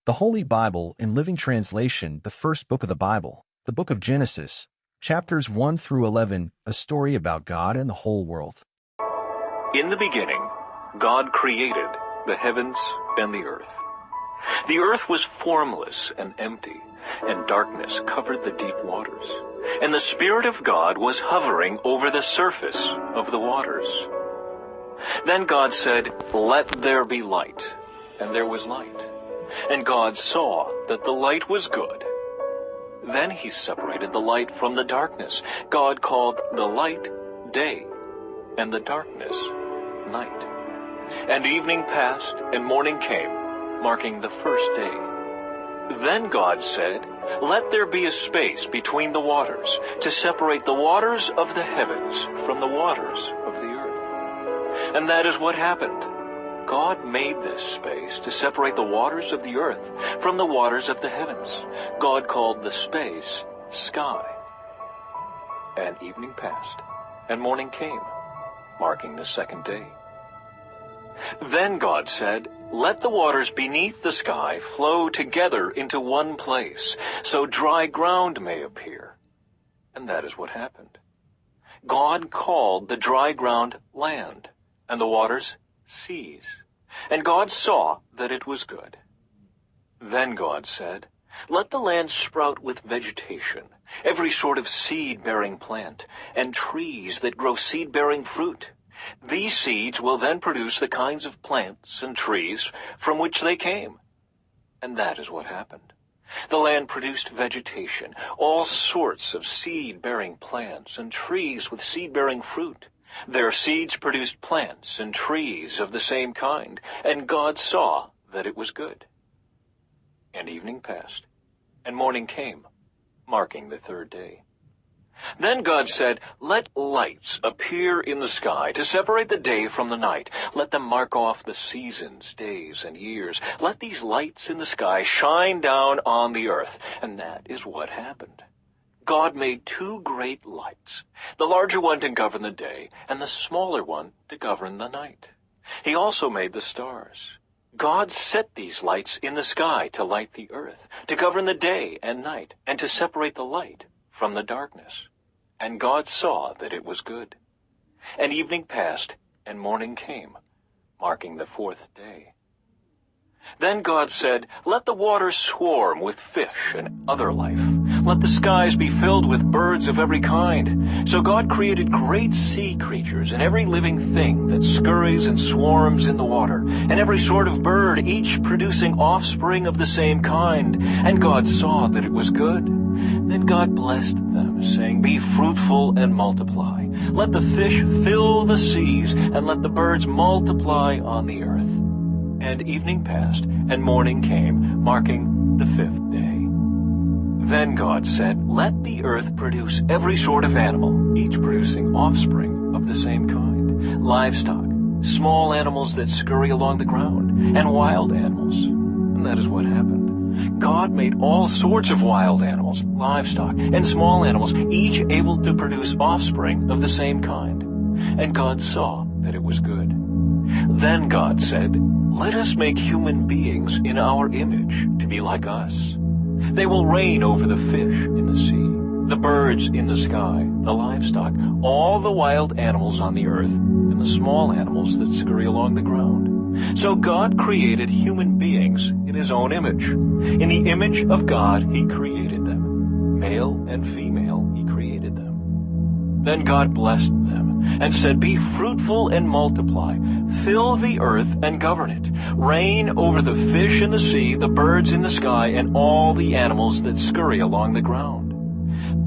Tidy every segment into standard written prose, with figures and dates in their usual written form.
The Holy Bible in Living Translation, the first book of the Bible, the book of Genesis, chapters 1 through 11, a story about God and the whole world. In the beginning, God created the heavens and the earth. The earth was formless and empty, and darkness covered the deep waters. And the Spirit of God was hovering over the surface of the waters. Then God said, "Let there be light." And there was light. And God saw that the light was good. Then he separated the light from the darkness. God called the light day, and the darkness night. And evening passed, and morning came, marking the first day. Then God said, "Let there be a space between the waters, to separate the waters of the heavens from the waters of the earth." And that is what happened. God made this space to separate the waters of the earth from the waters of the heavens. God called the space sky. And evening passed, and morning came, marking the second day. Then God said, "Let the waters beneath the sky flow together into one place, so dry ground may appear." And that is what happened. God called the dry ground land, and the waters seas. And God saw that it was good. Then God said, "Let the land sprout with vegetation, every sort of seed-bearing plant, and trees that grow seed-bearing fruit. These seeds will then produce the kinds of plants and trees from which they came." And that is what happened. The land produced vegetation, all sorts of seed-bearing plants and trees with seed-bearing fruit. Their seeds produced plants and trees of the same kind, and God saw that it was good. And evening passed, and morning came, marking the third day. Then God said, "Let lights appear in the sky to separate the day from the night. Let them mark off the seasons, days, and years. Let these lights in the sky shine down on the earth." And that is what happened. God made two great lights, the larger one to govern the day, and the smaller one to govern the night. He also made the stars. God set these lights in the sky to light the earth, to govern the day and night, and to separate the light from the darkness. And God saw that it was good. And evening passed, and morning came, marking the fourth day. Then God said, "Let the waters swarm with fish and other life. Let the skies be filled with birds of every kind." So God created great sea creatures and every living thing that scurries and swarms in the water, and every sort of bird, each producing offspring of the same kind. And God saw that it was good. Then God blessed them, saying, "Be fruitful and multiply. Let the fish fill the seas, and let the birds multiply on the earth." And evening passed, and morning came, marking the fifth day. Then God said, "Let the earth produce every sort of animal, each producing offspring of the same kind, livestock, small animals that scurry along the ground, and wild animals." And that is what happened. God made all sorts of wild animals, livestock, and small animals, each able to produce offspring of the same kind. And God saw that it was good. Then God said, "Let us make human beings in our image, to be like us. They will reign over the fish in the sea, the birds in the sky, the livestock, all the wild animals on the earth, and the small animals that scurry along the ground." So God created human beings in his own image. In the image of God he created them. Male and female he created them. Then God blessed them and said, "Be fruitful and multiply. Fill the earth and govern it. Reign over the fish in the sea, the birds in the sky, and all the animals that scurry along the ground."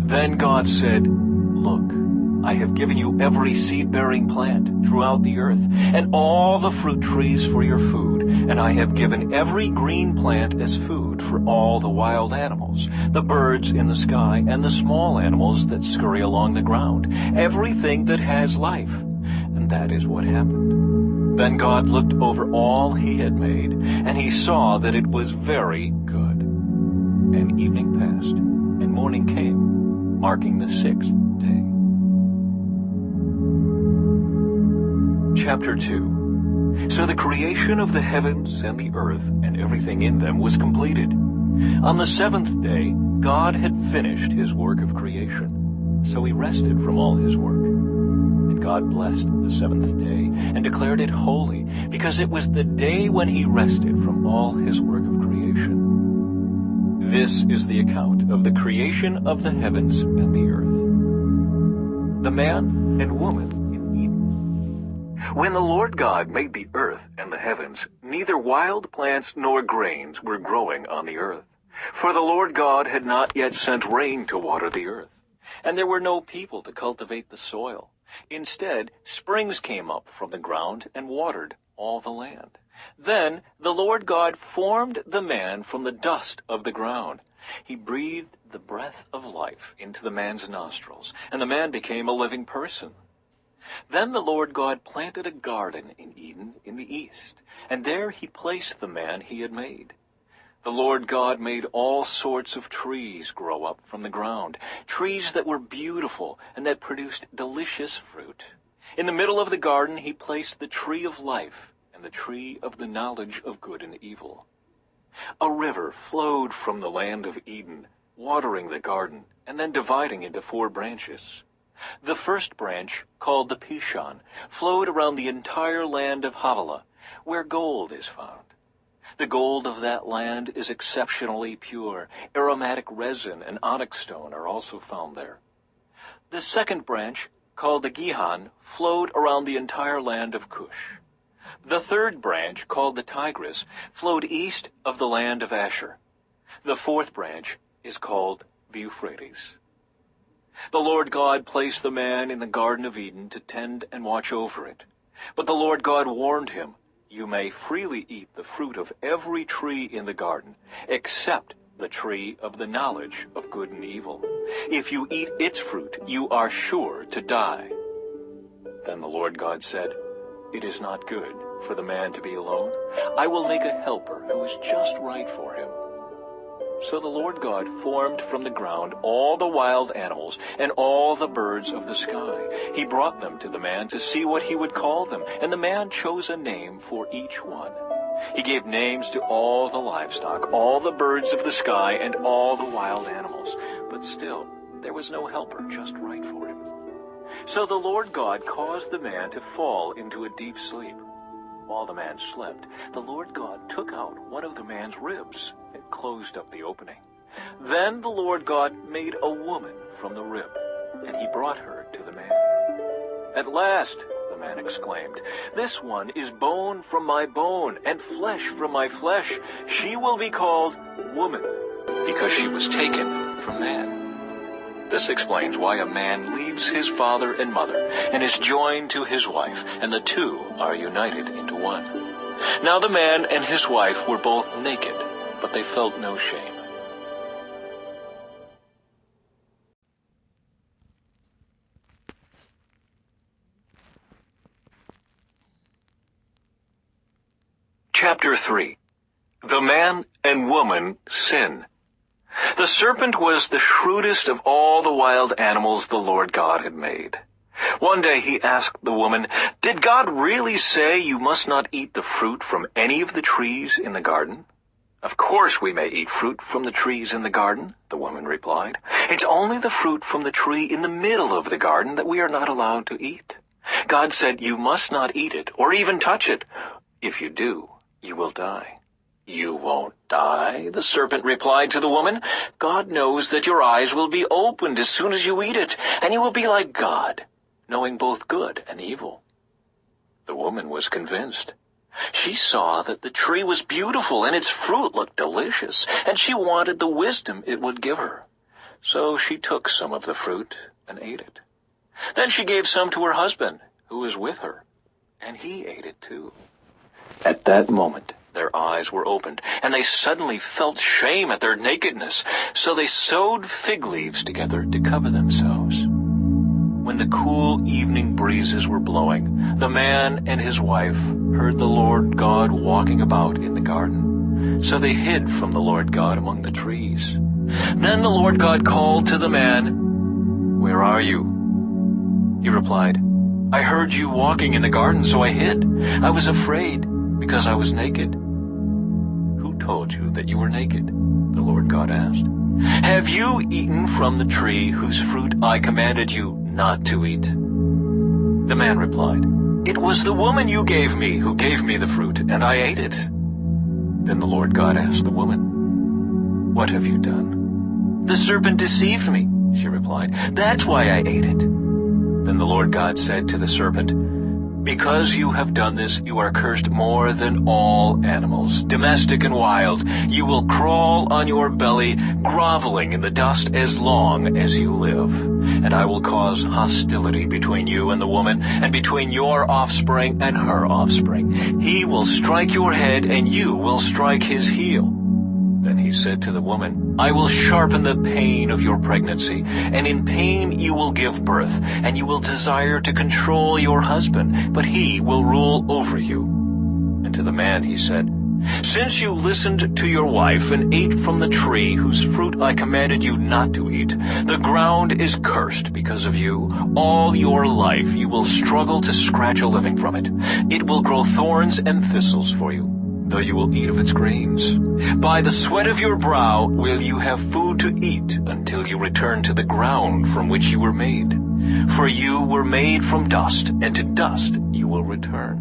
Then God said, "Look, I have given you every seed-bearing plant throughout the earth, and all the fruit trees for your food, and I have given every green plant as food for all the wild animals, the birds in the sky, and the small animals that scurry along the ground, everything that has life." And that is what happened. Then God looked over all he had made, and he saw that it was very good. And evening passed, and morning came, marking the sixth day. Chapter 2. So the creation of the heavens and the earth and everything in them was completed. On the seventh day, God had finished his work of creation. So he rested from all his work. And God blessed the seventh day and declared it holy, because it was the day when he rested from all his work of creation. This is the account of the creation of the heavens and the earth. The man and woman in Eden. When the Lord God made the earth and the heavens, neither wild plants nor grains were growing on the earth. For the Lord God had not yet sent rain to water the earth, and there were no people to cultivate the soil. Instead, springs came up from the ground and watered all the land. Then the Lord God formed the man from the dust of the ground. He breathed the breath of life into the man's nostrils, and the man became a living person. Then the Lord God planted a garden in Eden in the east, and there he placed the man he had made. The Lord God made all sorts of trees grow up from the ground, trees that were beautiful and that produced delicious fruit. In the middle of the garden he placed the tree of life and the tree of the knowledge of good and evil. A river flowed from the land of Eden, watering the garden and then dividing into 4 branches. The first branch, called the Pishon, flowed around the entire land of Havilah, where gold is found. The gold of that land is exceptionally pure. Aromatic resin and onyx stone are also found there. The second branch, called the Gihon, flowed around the entire land of Cush. The third branch, called the Tigris, flowed east of the land of Asher. The fourth branch is called the Euphrates. The Lord God placed the man in the Garden of Eden to tend and watch over it. But the Lord God warned him, "You may freely eat the fruit of every tree in the garden, except the tree of the knowledge of good and evil. If you eat its fruit, you are sure to die." Then the Lord God said, "It is not good for the man to be alone. I will make a helper who is just right for him." So the Lord God formed from the ground all the wild animals and all the birds of the sky. He brought them to the man to see what he would call them, and the man chose a name for each one. He gave names to all the livestock, all the birds of the sky, and all the wild animals. But still, there was no helper just right for him. So the Lord God caused the man to fall into a deep sleep. While the man slept, the Lord God took out one of the man's ribs and closed up the opening. Then the Lord God made a woman from the rib, and he brought her to the man. "At last," the man exclaimed, "this one is bone from my bone and flesh from my flesh. She will be called woman, because she was taken from man." This explains why a man leaves his father and mother and is joined to his wife, and the two are united into one. Now the man and his wife were both naked, but they felt no shame. Chapter 3. The man and woman sin. The serpent was the shrewdest of all the wild animals the Lord God had made. One day he asked the woman, "Did God really say you must not eat the fruit from any of the trees in the garden?" "Of course we may eat fruit from the trees in the garden," the woman replied. "It's only the fruit from the tree in the middle of the garden that we are not allowed to eat. God said you must not eat it or even touch it. If you do, you will die." "You won't die," the serpent replied to the woman. "God knows that your eyes will be opened as soon as you eat it, and you will be like God, knowing both good and evil." The woman was convinced. She saw that the tree was beautiful and its fruit looked delicious, and she wanted the wisdom it would give her. So she took some of the fruit and ate it. Then she gave some to her husband, who was with her, and he ate it too. At that moment, their eyes were opened, and they suddenly felt shame at their nakedness. So they sewed fig leaves together to cover themselves. When the cool evening breezes were blowing, the man and his wife heard the Lord God walking about in the garden. So they hid from the Lord God among the trees. Then the Lord God called to the man, "Where are you?" He replied, I heard you walking in the garden, so I hid. I was afraid because I was naked." "Who told you that you were naked?" the Lord God asked. "Have you eaten from the tree whose fruit I commanded you not to eat?" The man replied, "It was the woman you gave me who gave me the fruit, and I ate it." Then the Lord God asked the woman, "What have you done?" "The serpent deceived me," she replied. "That's why I ate it." Then the Lord God said to the serpent, "Because you have done this, you are cursed more than all animals, domestic and wild. You will crawl on your belly, groveling in the dust as long as you live. And I will cause hostility between you and the woman, and between your offspring and her offspring. He will strike your head, and you will strike his heel." Then he said to the woman, "I will sharpen the pain of your pregnancy, and in pain you will give birth, and you will desire to control your husband, but he will rule over you." And to the man he said, "Since you listened to your wife and ate from the tree whose fruit I commanded you not to eat, the ground is cursed because of you. All your life you will struggle to scratch a living from it. It will grow thorns and thistles for you, though you will eat of its grains. By the sweat of your brow will you have food to eat until you return to the ground from which you were made. For you were made from dust, and to dust you will return."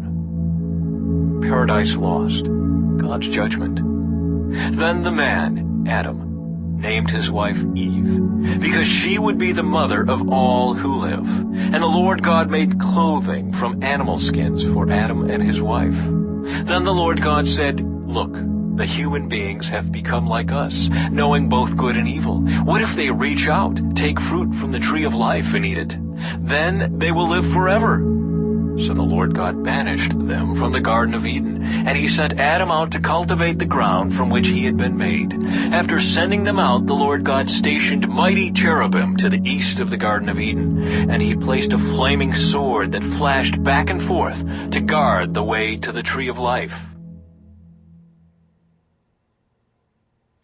Paradise Lost, God's judgment. Then the man, Adam, named his wife Eve, because she would be the mother of all who live. And the Lord God made clothing from animal skins for Adam and his wife. Then the Lord God said, "Look, the human beings have become like us, knowing both good and evil. What if they reach out, take fruit from the tree of life and eat it? Then they will live forever." So the Lord God banished them from the Garden of Eden, and he sent Adam out to cultivate the ground from which he had been made. After sending them out, the Lord God stationed mighty cherubim to the east of the Garden of Eden, and he placed a flaming sword that flashed back and forth to guard the way to the tree of life.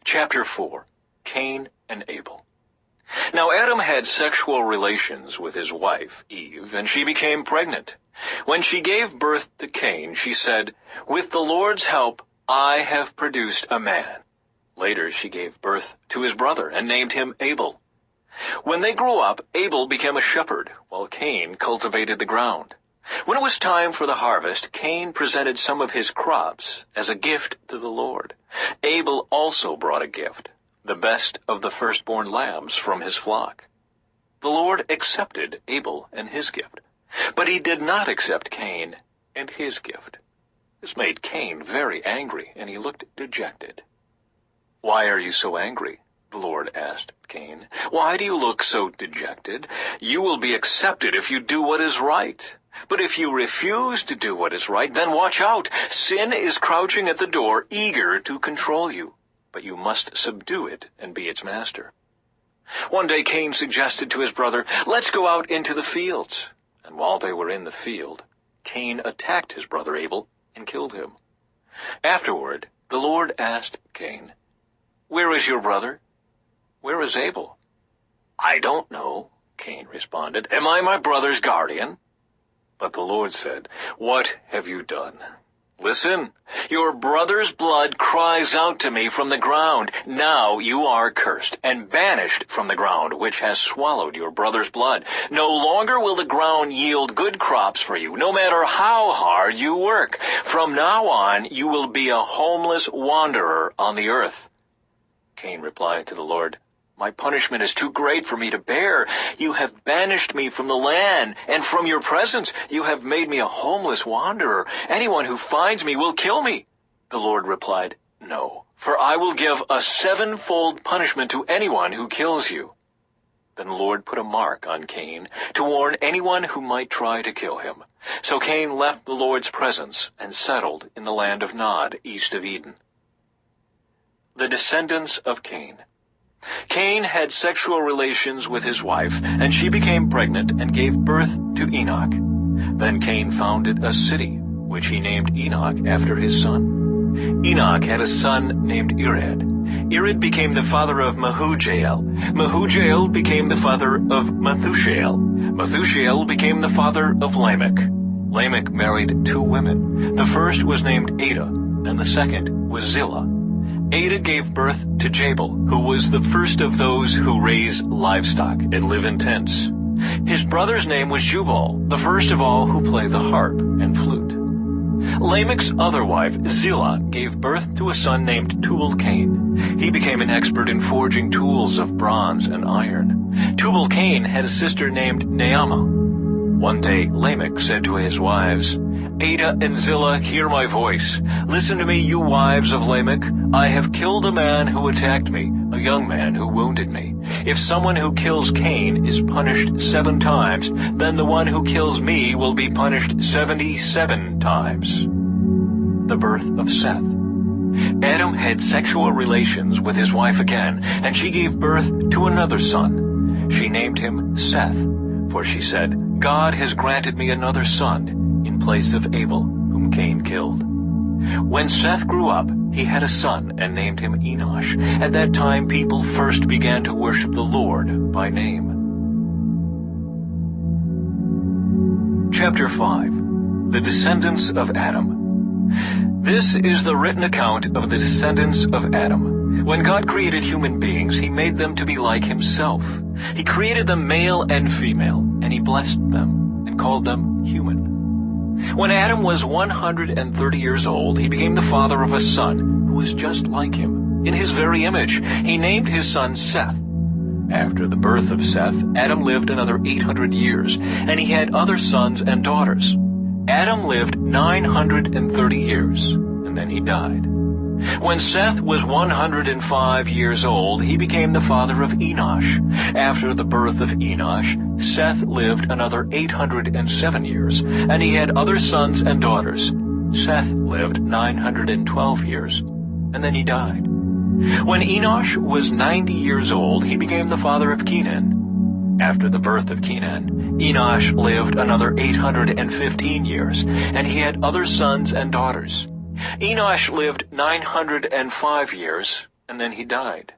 Chapter 4. Cain and Abel. Now Adam had sexual relations with his wife, Eve, and she became pregnant. When she gave birth to Cain, she said, "With the Lord's help, I have produced a man." Later she gave birth to his brother and named him Abel. When they grew up, Abel became a shepherd, while Cain cultivated the ground. When it was time for the harvest, Cain presented some of his crops as a gift to the Lord. Abel also brought a gift, the best of the firstborn lambs from his flock. The Lord accepted Abel and his gift, but he did not accept Cain and his gift. This made Cain very angry, and he looked dejected. "Why are you so angry?" the Lord asked Cain. "Why do you look so dejected? You will be accepted if you do what is right. But if you refuse to do what is right, then watch out. Sin is crouching at the door, eager to control you. But you must subdue it and be its master." One day Cain suggested to his brother, "Let's go out into the fields." And while they were in the field, Cain attacked his brother Abel and killed him. Afterward, the Lord asked Cain, "Where is your brother? Where is Abel?" "I don't know," Cain responded. "Am I my brother's guardian?" But the Lord said, "What have you done? Listen, your brother's blood cries out to me from the ground. Now you are cursed and banished from the ground, which has swallowed your brother's blood. No longer will the ground yield good crops for you, no matter how hard you work. From now on, you will be a homeless wanderer on the earth." Cain replied to the Lord, "My punishment is too great for me to bear. You have banished me from the land, and from your presence you have made me a homeless wanderer. Anyone who finds me will kill me." The Lord replied, "No, for I will give a 7-fold punishment to anyone who kills you." Then the Lord put a mark on Cain to warn anyone who might try to kill him. So Cain left the Lord's presence and settled in the land of Nod, east of Eden. The descendants of Cain. Cain had sexual relations with his wife, and she became pregnant and gave birth to Enoch. Then Cain founded a city, which he named Enoch after his son. Enoch had a son named Irad. Irad became the father of Mythuesala. Mythuesala became the father of Mythuesala. Mythuesala became the father of Lamech. Lamech married 2 women. The first was named Ada, and the second was Zillah. Ada gave birth to Japeth, who was the first of those who raise livestock and live in tents. His brother's name was Jubal, the first of all who play the harp and flute. Lamech's other wife, Zillah, gave birth to a son named Tubal-Cain. He became an expert in forging tools of bronze and iron. Tubal-Cain had a sister named Naamah. One day Lamech said to his wives, "Ada and Zillah, hear my voice. Listen to me, you wives of Lamech. I have killed a man who attacked me, a young man who wounded me. If someone who kills Cain is punished 7 times, then the one who kills me will be punished 77 times. The birth of Seth. Adam had sexual relations with his wife again, and she gave birth to another son. She named him Seth, for she said, God has granted me another son in place of Abel, whom Cain killed. When Seth grew up, he had a son and named him Enoch. At that time, people first began to worship the Lord by name. Chapter 5. The Descendants of Adam. This is the written account of the descendants of Adam. When God created human beings, he made them to be like himself. He created them male and female, and he blessed them and called them human. When Adam was 130 years old, he became the father of a son who was just like him, in his very image. He named his son Seth. After the birth of Seth, Adam lived another 800 years, and he had other sons and daughters. Adam lived 930 years, and then he died. When Seth was 105 years old, he became the father of Enoch. After the birth of Enoch, Seth lived another 807 years, and he had other sons and daughters. Seth lived 912 years, and then he died. When Enoch was 90 years old, he became the father of Kenen. After the birth of Kenen, Enoch lived another 815 years, and he had other sons and daughters. Enoch lived 905 years, and then he died.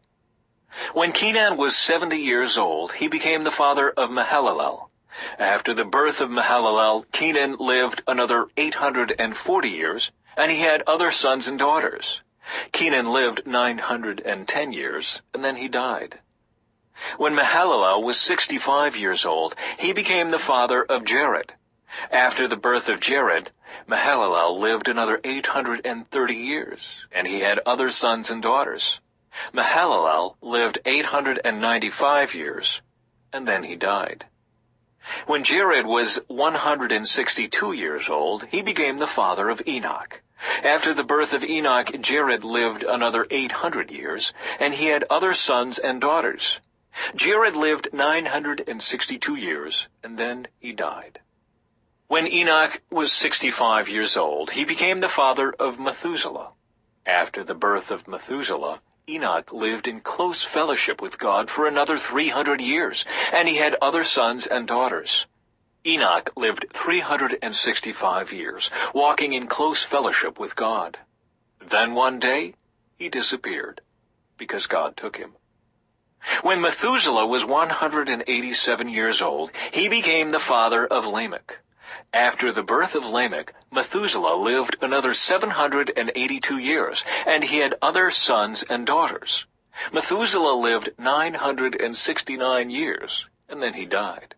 When Kenen was 70 years old, he became the father of Mythuesala. After the birth of Mythuesala, Kenen lived another 840 years, and he had other sons and daughters. Kenen lived 910 years, and then he died. When Mythuesala was 65 years old, he became the father of Jared. After the birth of Jared, Mythuesala lived another 830 years, and he had other sons and daughters. Mythuesala lived 895 years, and then he died. When Jared was 162 years old, he became the father of Enoch. After the birth of Enoch, Jared lived another 800 years, and he had other sons and daughters. Jared lived 962 years, and then he died. When Enoch was 65 years old, he became the father of Mythuesala. After the birth of Mythuesala, Enoch lived in close fellowship with God for another 300 years, and he had other sons and daughters. Enoch lived 365 years, walking in close fellowship with God. Then one day, he disappeared, because God took him. When Mythuesala was 187 years old, he became the father of Lamech. After the birth of Lamech, Mythuesala lived another 782 years, and he had other sons and daughters. Mythuesala lived 969 years, and then he died.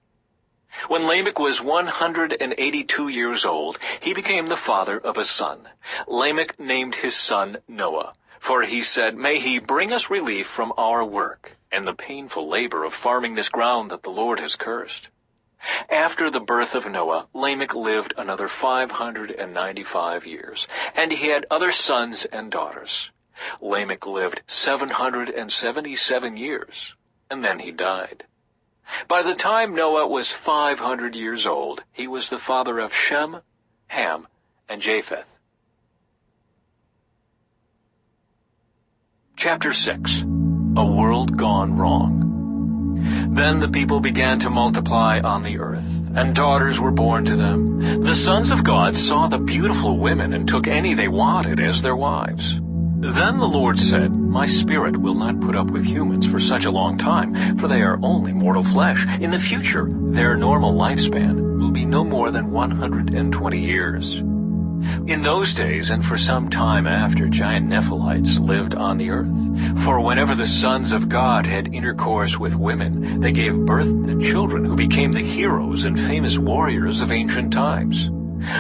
When Lamech was 182 years old, he became the father of a son. Lamech named his son Noah, for he said, "May he bring us relief from our work and the painful labor of farming this ground that the Lord has cursed." After the birth of Noah, Lamech lived another 595 years, and he had other sons and daughters. Lamech lived 777 years, and then he died. By the time Noah was 500 years old, he was the father of Shem, Ham, and Japeth. Chapter 6. A World Gone Wrong. Then the people began to multiply on the earth, and daughters were born to them. The sons of God saw the beautiful women and took any they wanted as their wives. Then the Lord said, "My spirit will not put up with humans for such a long time, for they are only mortal flesh. In the future, Their normal lifespan will be no more than 120 years. In those days, and for some time after, giant Nephilites lived on the earth. For whenever the sons of God had intercourse with women, they gave birth to children who became the heroes and famous warriors of ancient times.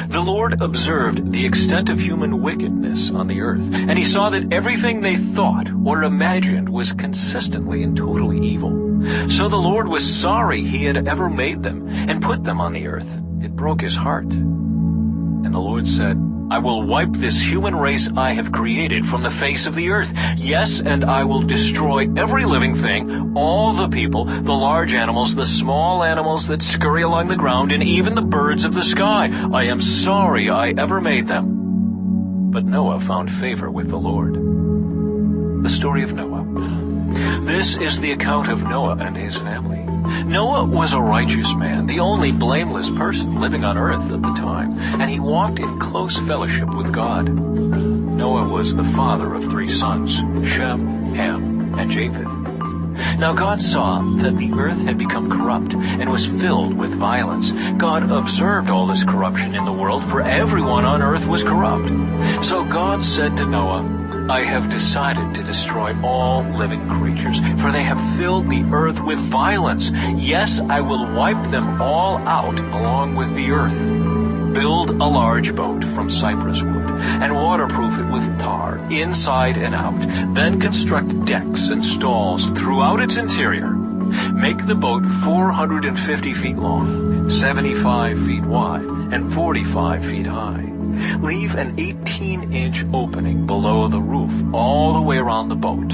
The Lord observed the extent of human wickedness on the earth, and he saw that everything they thought or imagined was consistently and totally evil. So the Lord was sorry he had ever made them and put them on the earth. It broke his heart. And the Lord said, I will wipe this human race I have created from the face of the earth. Yes, and I will destroy every living thing, all the people, the large animals, the small animals that scurry along the ground, and even the birds of the sky. I am sorry I ever made them. But Noah found favor with the Lord. The story of Noah. This is the account of Noah and his family. Noah was a righteous man, the only blameless person living on earth at the time, and he walked in close fellowship with God. Noah was the father of 3 sons, Shem, Ham, and Japeth. Now God saw that the earth had become corrupt and was filled with violence. God observed all this corruption in the world, for everyone on earth was corrupt. So God said to Noah, I have decided to destroy all living creatures, for they have filled the earth with violence. Yes, I will wipe them all out along with the earth. Build a large boat from cypress wood and waterproof it with tar, inside and out. Then construct decks and stalls throughout its interior. Make the boat 450 feet long, 75 feet wide, and 45 feet high. Leave an 18-inch opening below the roof all the way around the boat.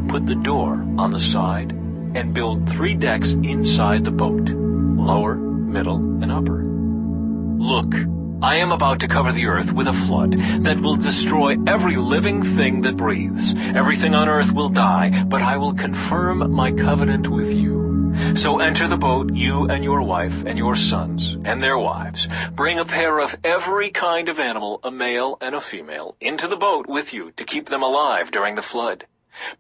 Put the door on the side and build 3 decks inside the boat, lower, middle, and upper. Look, I am about to cover the earth with a flood that will destroy every living thing that breathes. Everything on earth will die, but I will confirm my covenant with you. So enter the boat, you and your wife and your sons and their wives. Bring a pair of every kind of animal, a male and a female, into the boat with you to keep them alive during the flood.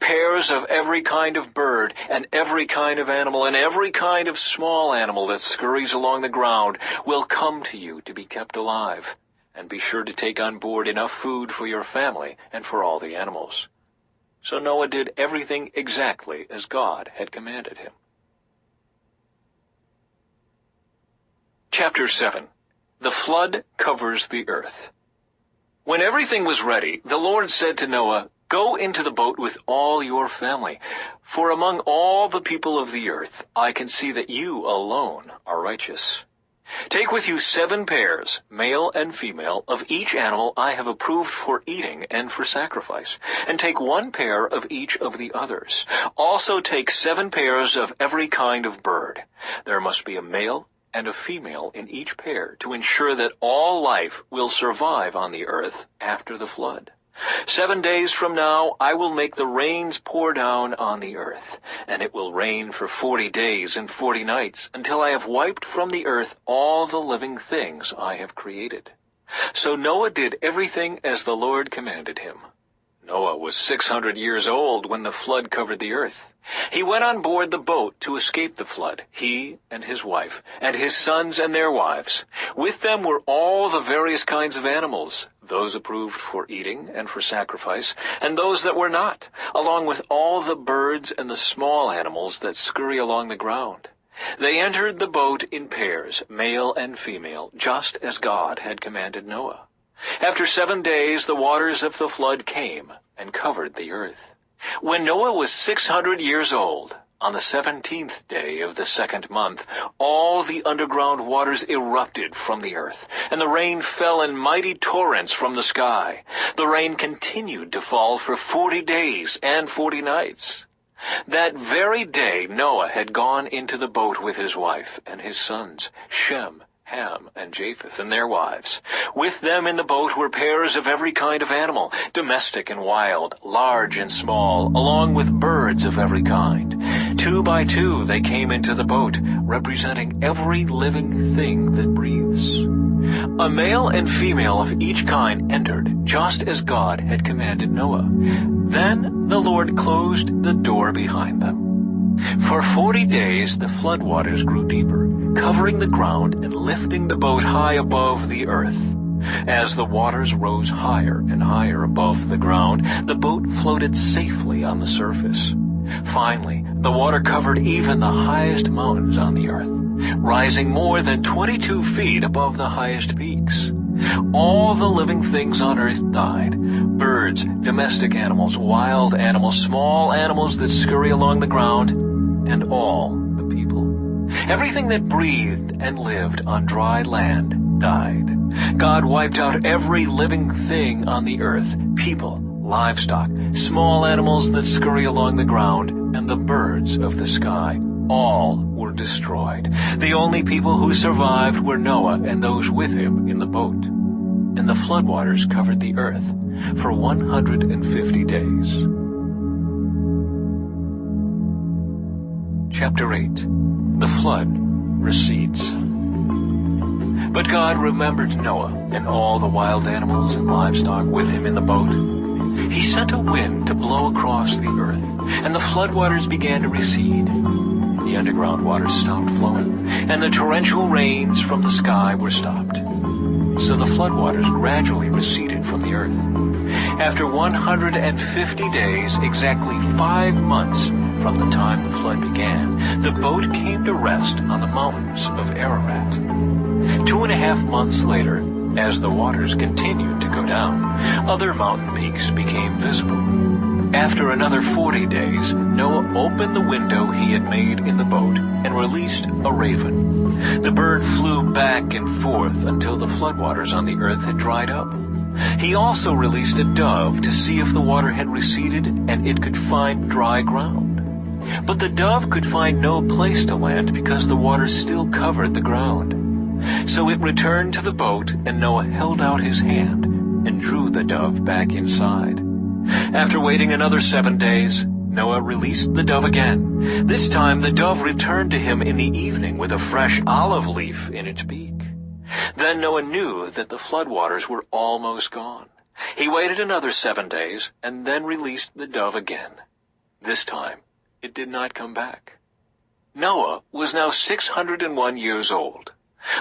Pairs of every kind of bird and every kind of animal and every kind of small animal that scurries along the ground will come to you to be kept alive. And be sure to take on board enough food for your family and for all the animals. So Noah did everything exactly as God had commanded him. Chapter 7. The flood covers the earth. When everything was ready, the Lord said to Noah, Go into the boat with all your family, for among all the people of the earth I can see that you alone are righteous. Take with you 7 pairs, male and female, of each animal I have approved for eating and for sacrifice, and take 1 pair of each of the others. Also take 7 pairs of every kind of bird. There must be a male and a female in each pair to ensure that all life will survive on the earth after the flood. 7 days from now I will make the rains pour down on the earth, and it will rain for 40 days and 40 nights until I have wiped from the earth all the living things I have created. So Noah did everything as the Lord commanded him. Noah was 600 years old when the flood covered the earth. He went on board the boat to escape the flood, he and his wife, and his sons and their wives. With them were all the various kinds of animals, those approved for eating and for sacrifice, and those that were not, along with all the birds and the small animals that scurry along the ground. They entered the boat in pairs, male and female, just as God had commanded Noah. After 7 days, the waters of the flood came and covered the earth. When Noah was 600 years old, on the 17th day of the 2nd month, all the underground waters erupted from the earth, and the rain fell in mighty torrents from the sky. The rain continued to fall for 40 days and 40 nights. That very day Noah had gone into the boat with his wife and his sons, Shem, Ham, and Japeth, and their wives. With them in the boat were pairs of every kind of animal, domestic and wild, large and small, along with birds of every kind. 2 by 2 they came into the boat, representing every living thing that breathes. A male and female of each kind entered, just as God had commanded Noah. Then the Lord closed the door behind them. For 40 days the floodwaters grew deeper, covering the ground and lifting the boat high above the earth. As the waters rose higher and higher above the ground, the boat floated safely on the surface. Finally, the water covered even the highest mountains on the earth, rising more than 22 feet above the highest peaks. All the living things on earth died: birds, domestic animals, wild animals, small animals that scurry along the ground, and all the people. Everything that breathed and lived on dry land died. God wiped out every living thing on the earth: people, livestock, small animals that scurry along the ground, and the birds of the sky. All were destroyed. The only people who survived were Noah and those with him in the boat. And the floodwaters covered the earth for 150 days. Chapter 8. The flood recedes. But God remembered Noah and all the wild animals and livestock with him in the boat. He sent a wind to blow across the earth, and the floodwaters began to recede. The underground waters stopped flowing, and the torrential rains from the sky were stopped. So the floodwaters gradually receded from the earth. After 150 days, exactly 5 months from the time the flood began, the boat came to rest on the mountains of Ararat. 2.5 months later, as the waters continued to go down, other mountain peaks became visible. After another 40 days, Noah opened the window he had made in the boat and released a raven. The bird flew back and forth until the floodwaters on the earth had dried up. He also released a dove to see if the water had receded and it could find dry ground. But the dove could find no place to land because the water still covered the ground. So it returned to the boat, and Noah held out his hand and drew the dove back inside. After waiting another 7 days, Noah released the dove again. This time the dove returned to him in the evening with a fresh olive leaf in its beak. Then Noah knew that the floodwaters were almost gone. He waited another 7 days and then released the dove again. This time it did not come back. Noah was now 601 years old.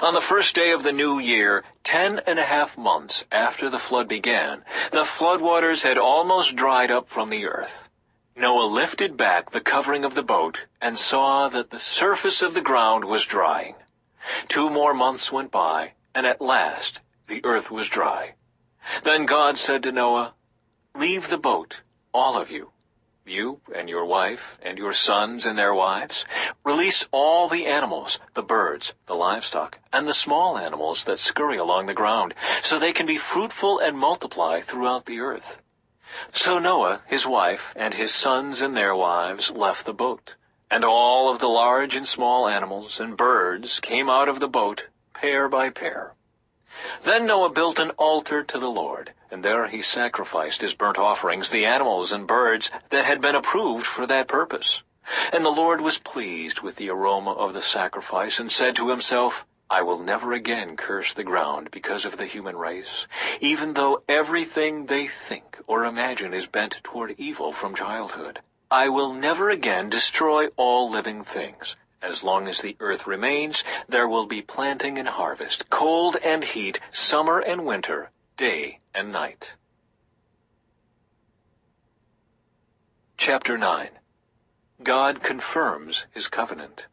On the first day of the new year, 10.5 months after the flood began, the floodwaters had almost dried up from the earth. Noah lifted back the covering of the boat and saw that the surface of the ground was drying. 2 more months went by, and at last the earth was dry. Then God said to Noah, "Leave the boat, all of you. You and your wife and your sons and their wives. Release all the animals, the birds, the livestock, and the small animals that scurry along the ground, so they can be fruitful and multiply throughout the earth." So Noah, his wife, and his sons and their wives left the boat, and all of the large and small animals and birds came out of the boat, pair by pair. Then Noah built an altar to the Lord, and there he sacrificed as burnt offerings the animals and birds that had been approved for that purpose. And the Lord was pleased with the aroma of the sacrifice and said to himself, "I will never again curse the ground because of the human race, even though everything they think or imagine is bent toward evil from childhood. I will never again destroy all living things. As long as the earth remains, there will be planting and harvest, cold and heat, summer and winter, day and night." Chapter 9. God confirms his covenant.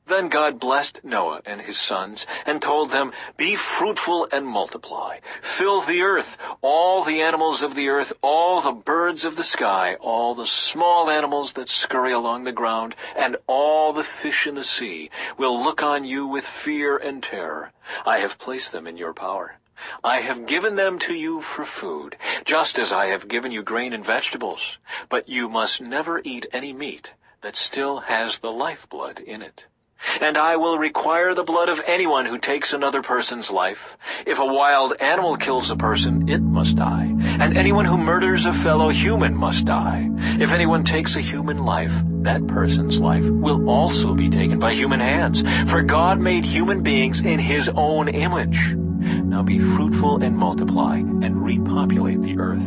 Then God blessed Noah and his sons and told them, "Be fruitful and multiply. Fill the earth, all the animals of the earth, all the birds of the sky, all the small animals that scurry along the ground, and all the fish in the sea will look on you with fear and terror. I have placed them in your power. I have given them to you for food, just as I have given you grain and vegetables. But you must never eat any meat that still has the lifeblood in it. And I will require the blood of anyone who takes another person's life. If a wild animal kills a person, it must die. And anyone who murders a fellow human must die. If anyone takes a human life, that person's life will also be taken by human hands. For God made human beings in his own image. Now be fruitful and multiply and repopulate the earth."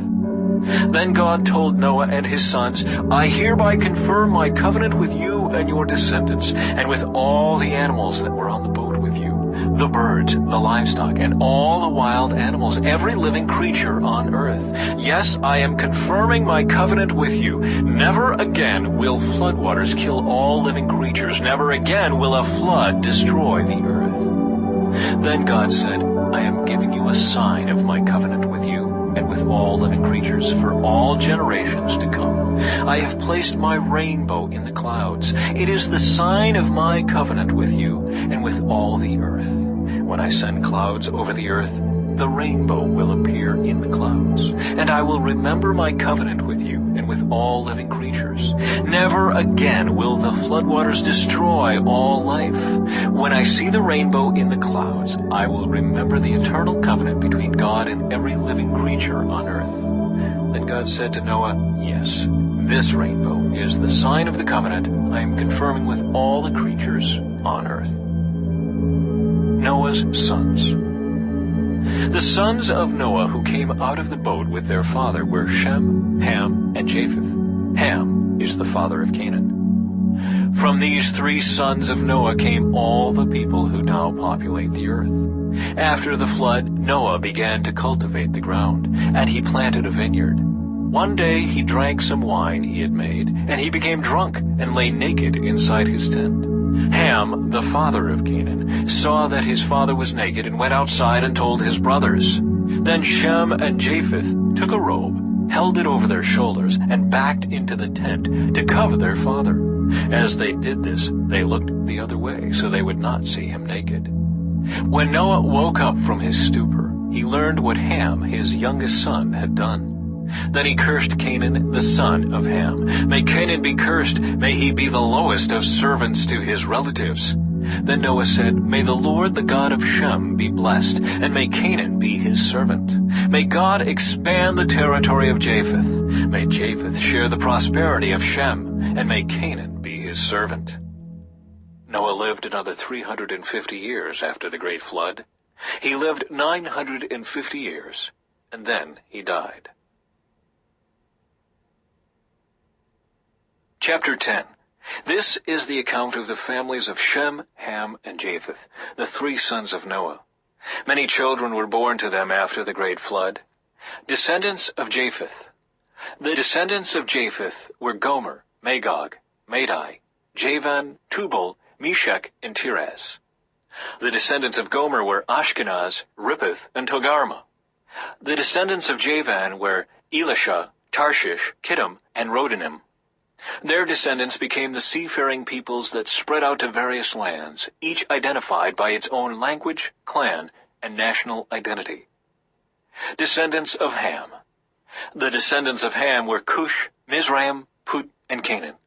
Then God told Noah and his sons, I hereby confirm my covenant with you and your descendants, and with all the animals that were on the boat with you, the birds, the livestock, and all the wild animals, every living creature on earth. Yes, I am confirming my covenant with you. Never again will floodwaters kill all living creatures. Never again will a flood destroy the earth. Then God said, I am giving you a sign of my covenant with you and with all living creatures for all generations to come. I have placed my rainbow in the clouds. It is the sign of my covenant with you and with all the earth. When I send clouds over the earth, the rainbow will appear in the clouds, and I will remember my covenant with you and with all living creatures. Never again will the floodwaters destroy all life. When I see the rainbow in the clouds, I will remember the eternal covenant between God and every living creature on earth. Then God said to Noah, Yes, this rainbow is the sign of the covenant I am confirming with all the creatures on earth. Noah's sons. The sons of Noah who came out of the boat with their father were Shem, Ham, and Japheth. Ham is the father of Kenen. From these three sons of Noah came all the people who now populate the earth. After the flood, Noah began to cultivate the ground, and he planted a vineyard. One day he drank some wine he had made, and he became drunk and lay naked inside his tent. Ham, the father of Kenen, saw that his father was naked and went outside and told his brothers. Then Shem and Japheth took a robe, held it over their shoulders, and backed into the tent to cover their father. As they did this, they looked the other way so they would not see him naked. When Noah woke up from his stupor, he learned what Ham, his youngest son, had done. Then he cursed Kenen, the son of Ham. May Kenen be cursed, may he be the lowest of servants to his relatives. Then Noah said, May the Lord, the God of Shem, be blessed, and may Kenen be his servant. May God expand the territory of Japheth. May Japheth share the prosperity of Shem, and may Kenen be his servant. Noah lived another 350 years after the great flood. He lived 950 years, and then he died. Chapter 10. This is the account of the families of Shem, Ham, and Japheth, the three sons of Noah. Many children were born to them after the great flood. Descendants of Japheth. The descendants of Japheth were Gomer, Magog, Madai, Javan, Tubal, Meshech, and Tiras. The descendants of Gomer were Ashkenaz, Rippeth, and Togarmah. The descendants of Javan were Elisha, Tarshish, Kittim, and Rodanim. Their descendants became the seafaring peoples that spread out to various lands, each identified by its own language, clan, and national identity. Descendants of Ham. The descendants of Ham were Cush, Mizraim, Put, and Canaan.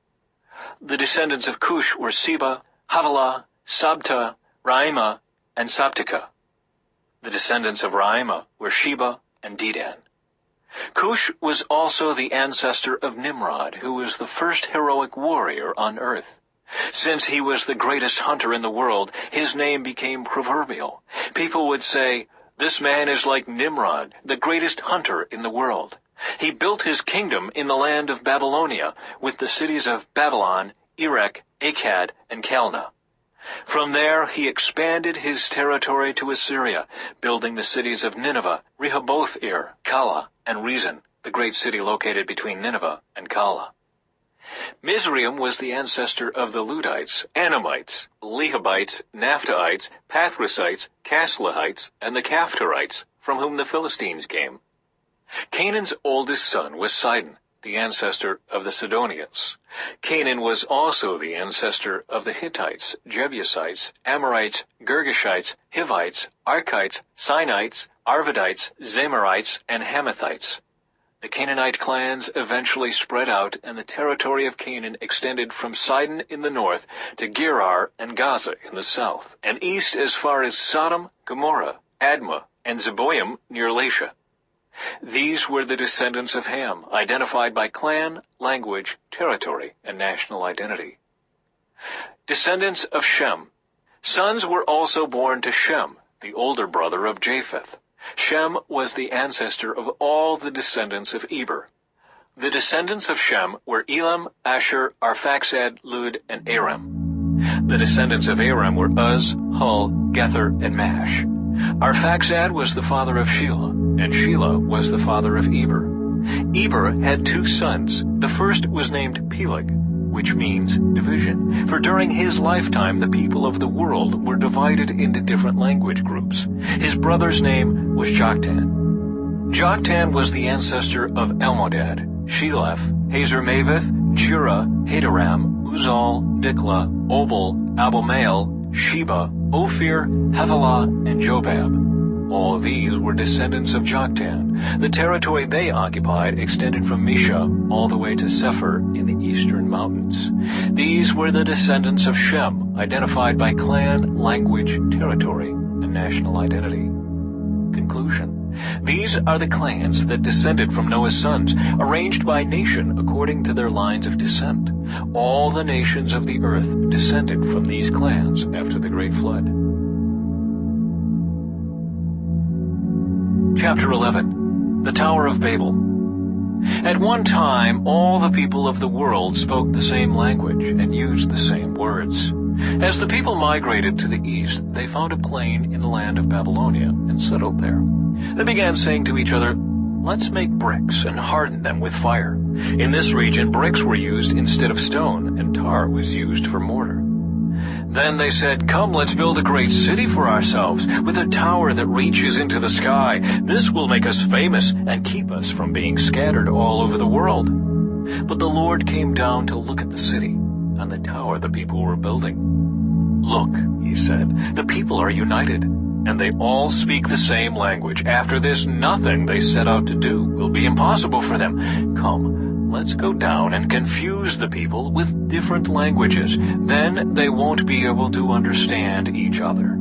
The descendants of Cush were Seba, Havilah, Sabta, Raimah, and Sabteka. The descendants of Raimah were Sheba and Dedan. Cush was also the ancestor of Nimrod, who was the first heroic warrior on earth. Since he was the greatest hunter in the world, his name became proverbial. People would say, This man is like Nimrod, the greatest hunter in the world. He built his kingdom in the land of Babylonia, with the cities of Babylon, Erech, Akkad, and Calneh. From there he expanded his territory to Assyria, building the cities of Nineveh, Rehoboth-ir, Calah, and Rezin, the great city located between Nineveh and Calah. Mizraim was the ancestor of the Ludites, Anamites, Lehabites, Naphtalites, Pathrusites, Casluhites, and the Caphtorites, from whom the Philistines came. Canaan's oldest son was Sidon, the ancestor of the Sidonians. Canaan was also the ancestor of the Hittites, Jebusites, Amorites, Girgashites, Hivites, Archites, Sinites, Arvadites, Zamarites, and Hamathites. The Canaanite clans eventually spread out, and the territory of Canaan extended from Sidon in the north to Gerar and Gaza in the south, and east as far as Sodom, Gomorrah, Admah, and Zeboim near Lasha. These were the descendants of Ham, identified by clan, language, territory, and national identity. Descendants of Shem. Sons were also born to Shem, the older brother of Japheth. Shem was the ancestor of all the descendants of Eber. The descendants of Shem were Elam, Asher, Arphaxad, Lud, and Aram. The descendants of Aram were Uz, Hul, Gether, and Mash. Arphaxad was the father of Shelah, and Shelah was the father of Eber. Eber had two sons. The first was named Peleg, which means division, for during his lifetime the people of the world were divided into different language groups. His brother's name was Joktan. Joktan was the ancestor of Almodad, Sheleph, Hazarmaveth, Jura, Hadoram, Uzal, Dikla, Obal, Abimael, Sheba, Ophir, Havilah, and Jobab. All of these were descendants of Joktan. The territory they occupied extended from Misha all the way to Sephir in the eastern mountains. These were the descendants of Shem, identified by clan, language, territory, and national identity. Conclusion. These are the clans that descended from Noah's sons, arranged by nation according to their lines of descent. All the nations of the earth descended from these clans after the great flood. Chapter 11. The Tower of Babel. At one time, all the people of the world spoke the same language and used the same words. As the people migrated to the east, they found a plain in the land of Babylonia and settled there. They began saying to each other, "Let's make bricks and harden them with fire." In this region, bricks were used instead of stone, and tar was used for mortar. Then they said, "Come, let's build a great city for ourselves, with a tower that reaches into the sky. This will make us famous and keep us from being scattered all over the world." But the Lord came down to look at the city and the tower the people were building. "Look," he said, "the people are united, and they all speak the same language. After this, nothing they set out to do will be impossible for them. Come, let's go down and confuse the people with different languages. Then they won't be able to understand each other."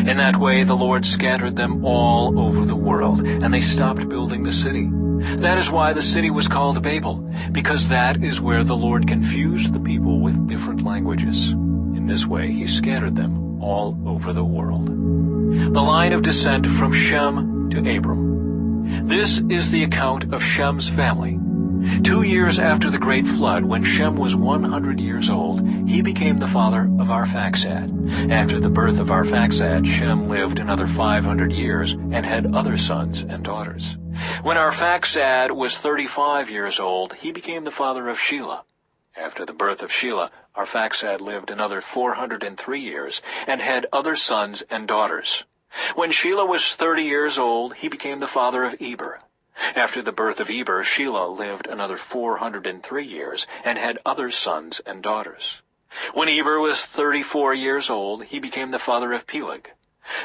In that way, the Lord scattered them all over the world, and they stopped building the city. That is why the city was called Babel, because that is where the Lord confused the people with different languages. In this way, he scattered them all over the world. The line of descent from Shem to Abram. This is the account of Shem's family. 2 years after the great flood, when Shem was 100 years old, he became the father of Arphaxad. After the birth of Arphaxad, Shem lived another 500 years and had other sons and daughters. When Arphaxad was 35 years old, he became the father of Shelah. After the birth of Shelah, Arphaxad lived another 403 years and had other sons and daughters. When Shelah was 30 years old, he became the father of Eber. After the birth of Eber, Shelah lived another 403 years and had other sons and daughters. When Eber was 34 years old, he became the father of Peleg.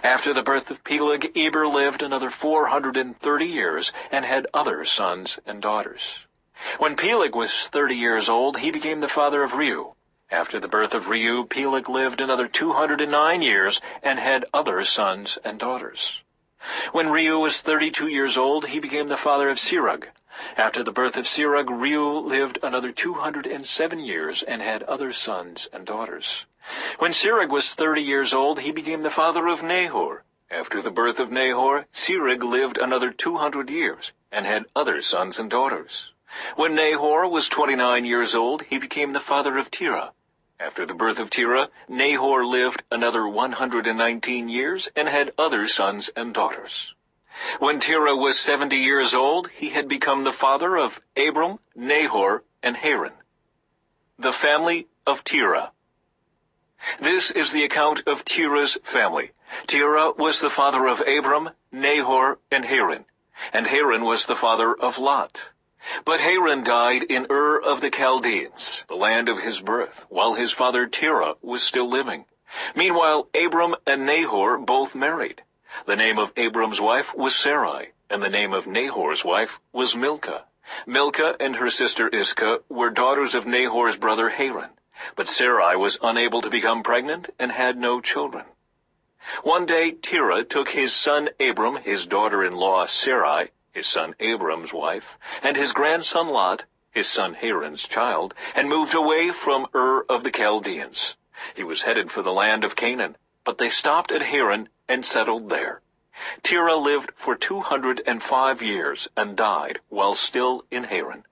After the birth of Peleg, Eber lived another 430 years and had other sons and daughters. When Peleg was 30 years old, he became the father of Reu. After the birth of Reu, Peleg lived another 209 years and had other sons and daughters. When Reu was 32 years old, he became the father of Serug. After the birth of Serug, Reu lived another 207 years and had other sons and daughters. When Serug was 30 years old, he became the father of Nahor. After the birth of Nahor, Serug lived another 200 years and had other sons and daughters. When Nahor was 29 years old, he became the father of Terah. After the birth of Terah, Nahor lived another 119 years and had other sons and daughters. When Terah was 70 years old, he had become the father of Abram, Nahor, and Haran. The family of Terah. This is the account of Terah's family. Terah was the father of Abram, Nahor, and Haran was the father of Lot. But Haran died in Ur of the Chaldeans, the land of his birth, while his father Terah was still living. Meanwhile, Abram and Nahor both married. The name of Abram's wife was Sarai, and the name of Nahor's wife was Milcah. Milcah and her sister Iscah were daughters of Nahor's brother Haran, but Sarai was unable to become pregnant and had no children. One day Terah took his son Abram, his daughter-in-law Sarai, his son Abram's wife, and his grandson Lot, his son Haran's child, and moved away from Ur of the Chaldeans. He was headed for the land of Canaan, but they stopped at Haran and settled there. Terah lived for 205 years and died while still in Haran.